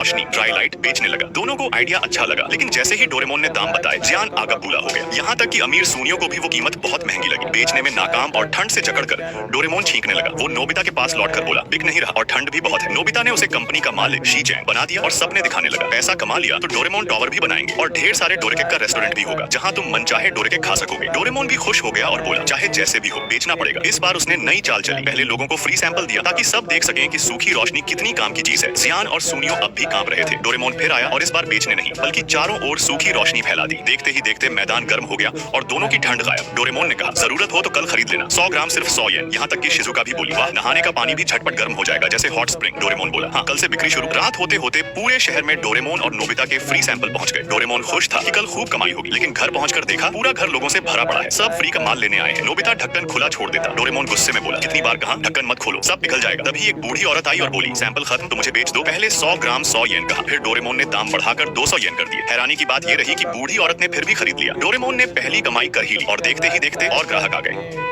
रोशनी dry light बेचने लगा। दोनों को आइडिया अच्छा लगा, लेकिन जैसे ही डोरेमोन ने दाम बताए, जियान आगा बूला हो गया। यहाँ तक कि अमीर सूनियों को भी वो कीमत बहुत महंगी लगी। बेचने में नाकाम और ठंड से जकड़कर डोरेमोन छींकने लगा। वो नोबिता के पास लौटकर बोला, बिक नहीं रहा और ठंड भी बहुत है। नोबिता ने उसे कंपनी का मालिक शीचैन बना दिया और सपने दिखाने लगा। पैसा कमा लिया तो डोरेमोन टॉवर भी बनाएंगे और ढेर सारे डोरेकेक का रेस्टोरेंट भी होगा, जहाँ तुम मनचाहे डोरेकेक खा सकोगे। डोरेमोन भी खुश हो गया और बोला, चाहे जैसे भी हो बेचना पड़ेगा। इस बार उसने नई चाल चली। पहले लोगों को फ्री सैंपल दिया ताकि सब देख सकें कि सूखी रोशनी कितनी काम की चीज है। जियान और सूनियो अब भी कांप रहे थे। डोरेमोन फिर आया और इस बार बेचने नहीं, बल्कि चारों ओर सूखी रोशनी फैला दी। देखते ही देखते मैदान गर्म हो गया और दोनों की ठंड गायब। डोरेमोन ने कहा, जरूरत हो तो कल खरीद लेना, 100 ग्राम सिर्फ 100 येन। यहाँ तक कि शिजुका भी बोली, वाह, नहाने का पानी भी झटपट गर्म हो जाएगा जैसे हॉट स्प्रिंग। डोरेमोन बोला, हाँ, कल से बिक्री शुरू। रात होते होते पूरे शहर में डोरेमोन और नोबिता के फ्री सैंपल पहुंच गए। डोरेमोन खुश था कि कल खूब कमाई होगी, लेकिन घर पहुंचकर देखा पूरा घर लोगों से भरा पड़ा है। सब फ्री का माल लेने आए हैं। नोबिता ढक्कन खुला छोड़ देता। डोरेमोन गुस्से में बोला, कितनी बार कहा ढक्कन मत खोलो, सब पिघल जाएगा। तभी एक बूढ़ी औरत आई और बोली, सैंपल खत्म तो मुझे बेच दो। पहले 100 ग्राम 100 येन कहा, फिर डोरेमोन ने दाम बढ़ाकर 200 येन कर दिए। हैरानी की बात ये रही कि बूढ़ी औरत ने फिर भी खरीद लिया। डोरेमोन ने पहली कमाई कर ही ली और देखते ही देखते और ग्राहक आ गए।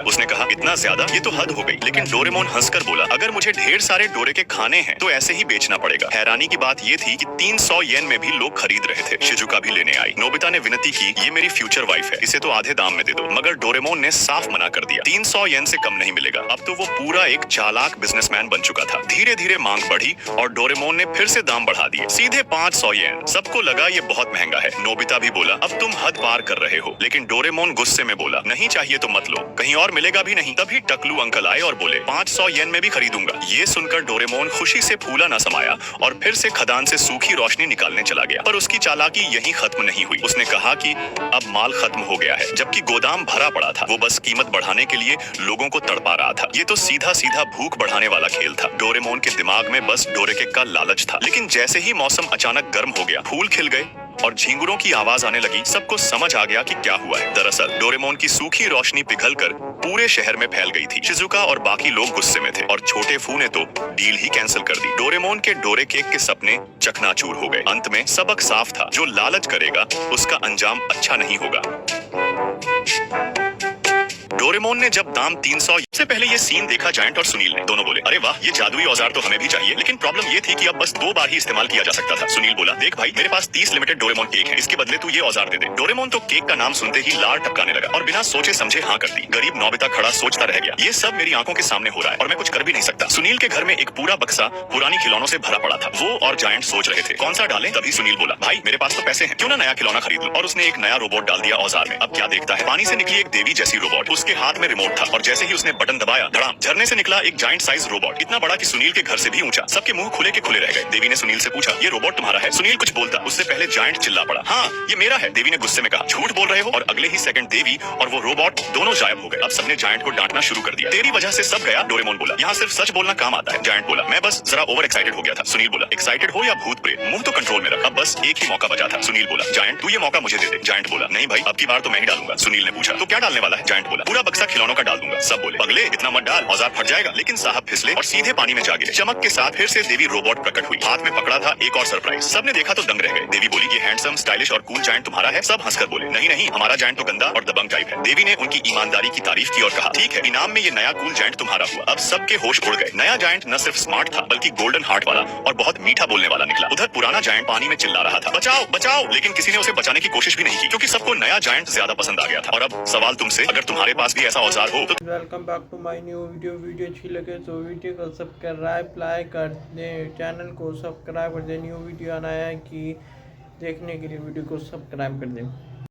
उसने कहा, इतना ज्यादा, ये तो हद हो गई। लेकिन डोरेमोन हंसकर बोला, अगर मुझे ढेर सारे डोरे के खाने हैं तो ऐसे ही बेचना पड़ेगा। हैरानी की बात ये थी कि 300 येन में भी लोग खरीद रहे थे। शिजुका भी लेने आई। नोबिता ने विनती की, ये मेरी फ्यूचर वाइफ है, इसे तो आधे दाम में दे दो। मगर डोरेमोन ने साफ मना कर दिया, 300 येन से कम नहीं मिलेगा। अब तो वो पूरा एक चालाक बिजनेसमैन बन चुका था। धीरे धीरे मांग बढ़ी और डोरेमोन ने फिर से दाम बढ़ा दिए, सीधे 500 येन। सबको लगा ये बहुत महंगा है। नोबिता भी बोला, अब तुम हद पार कर रहे हो। लेकिन डोरेमोन गुस्से में बोला, नहीं चाहिए तो मत लो, कहीं और मिलेगा भी नहीं। तभी टकलू अंकल आए और बोले, 500 येन में भी खरीदूंगा। ये सुनकर डोरेमोन खुशी से फूला न समाया और फिर से खदान से सूखी रोशनी निकालने चला गया। पर उसकी चालाकी यहीं खत्म नहीं हुई। उसने कहा कि अब माल खत्म हो गया है, जबकि गोदाम भरा पड़ा था। वो बस कीमत बढ़ाने के लिए लोगों को तड़पा रहा था। ये तो सीधा सीधा भूख बढ़ाने वाला खेल था। डोरेमोन के दिमाग में बस डोरेकेक का लालच था। लेकिन जैसे ही मौसम अचानक गर्म हो गया, फूल खिल गए और झींगुरों की आवाज आने लगी, सबको समझ आ गया कि क्या हुआ है। दरअसल डोरेमोन की सूखी रोशनी पिघलकर पूरे शहर में फैल गई थी। शिजुका और बाकी लोग गुस्से में थे और छोटे फू ने तो डील ही कैंसिल कर दी। डोरेमोन के डोरे केक के सपने चकनाचूर हो गए। अंत में सबक साफ था, जो लालच करेगा उसका अंजाम अच्छा नहीं होगा। डोरेमोन ने जब दाम 300 से पहले ये सीन देखा, जायंट और सुनील ने। दोनों बोले, अरे वाह, ये जादुई औजार तो हमें भी चाहिए। लेकिन प्रॉब्लम ये थी कि अब बस 2 बार ही इस्तेमाल किया जा सकता था। सुनील बोला, देख भाई, मेरे पास 30 लिमिटेड डोरेमोन केक है, इसके बदले तू ये औजार दे दे। डोरेमोन तो केक का नाम सुनते ही लार टपकाने लगा और बिना सोचे समझे हाँ कर दी। गरीब नोबिता खड़ा सोचता रह गया, ये सब मेरी आंखों के सामने हो रहा है और मैं कुछ कर भी नहीं सकता। सुनील के घर में एक पूरा बक्सा पुरानी खिलौनों से भरा पड़ा था। वो और जायंट सोच रहे थे कौन सा डालें। तभी सुनील बोला, भाई मेरे पास तो पैसे हैं, क्यों ना नया खिलौना खरीद लो। और उसने एक नया रोबोट डाल दिया औजार में। अब क्या देखता है, पानी से निकली एक देवी जैसी रोबोट। उसके हाथ में रिमोट था और जैसे ही उसने बटन दबाया, धड़ाम, झरने से निकला एक जायंट साइज रोबोट, इतना बड़ा कि सुनील के घर से भी ऊंचा। सबके मुंह खुले के खुले रह गए। देवी ने सुनील से पूछा, ये रोबोट तुम्हारा है? सुनील कुछ बोलता, उससे पहले जायंट चिल्ला पड़ा, हाँ ये मेरा है। देवी ने गुस्से में कहा, झूठ बोल रहे हो। और अगले ही सेकंड देवी और वो रोबोट दोनों गायब हो गए। अब सबने जायंट को डांटना शुरू कर दिया, तेरी वजह से सब गया। डोरेमोन बोला, यहाँ सिर्फ सच बोलना काम आता है। जायंट बोला, मैं बस जरा ओवर एक्साइटेड हो गया था। सुनील बोला, एक्साइटेड हो या भूत प्रेत, मुंह तो कंट्रोल में रख, अब बस एक ही मौका बचा था। सुनील बोला, जायंट तू ये मौका मुझे दे दे। जायंट बोला, नहीं भाई, अब की बार तो मैं ही डालूंगा। सुनील ने पूछा, तो क्या डालने वाला है? जायंट बोला, पूरा बक्सा खिलौनों का डाल दूंगा। सब बोले, पगले इतना मत डाल, औजार फट जाएगा। लेकिन साहब फिसले और सीधे पानी में जा गिरे। चमक के साथ फिर से देवी रोबोट प्रकट हुई। हाथ में पकड़ा था एक और सरप्राइज। सबने देखा तो दंग रह गए। देवी बोली, ये हैंडसम, स्टाइलिश और कूल जायंट तुम्हारा है? सब हंसकर बोले, नहीं नहीं, हमारा जायंट तो गंदा और दबंग टाइप है। देवी ने उनकी ईमानदारी की तारीफ की और कहा, ठीक है, इनाम में ये नया कूल जायंट तुम्हारा हुआ। अब सबके होश उड़ गए। नया जायंट न सिर्फ स्मार्ट था, बल्कि गोल्डन हार्ट वाला और बहुत मीठा बोलने वाला निकला। उधर पुराना जायंट पानी में चिल्ला रहा था, बचाओ बचाओ, लेकिन किसी ने उसे बचाने की कोशिश भी नहीं की, क्योंकि सबको नया जायंट ज्यादा पसंद आ गया था। और अब सवाल तुमसे, अगर तुम्हारे पास भी ऐसा औजार हो तो। Welcome back to my new video अच्छी लगे तो वीडियो को सब्सक्राइब लाइक कर दें, चैनल को सब्सक्राइब कर दें। न्यू वीडियो आना है कि देखने के लिए वीडियो को सब्सक्राइब कर दें।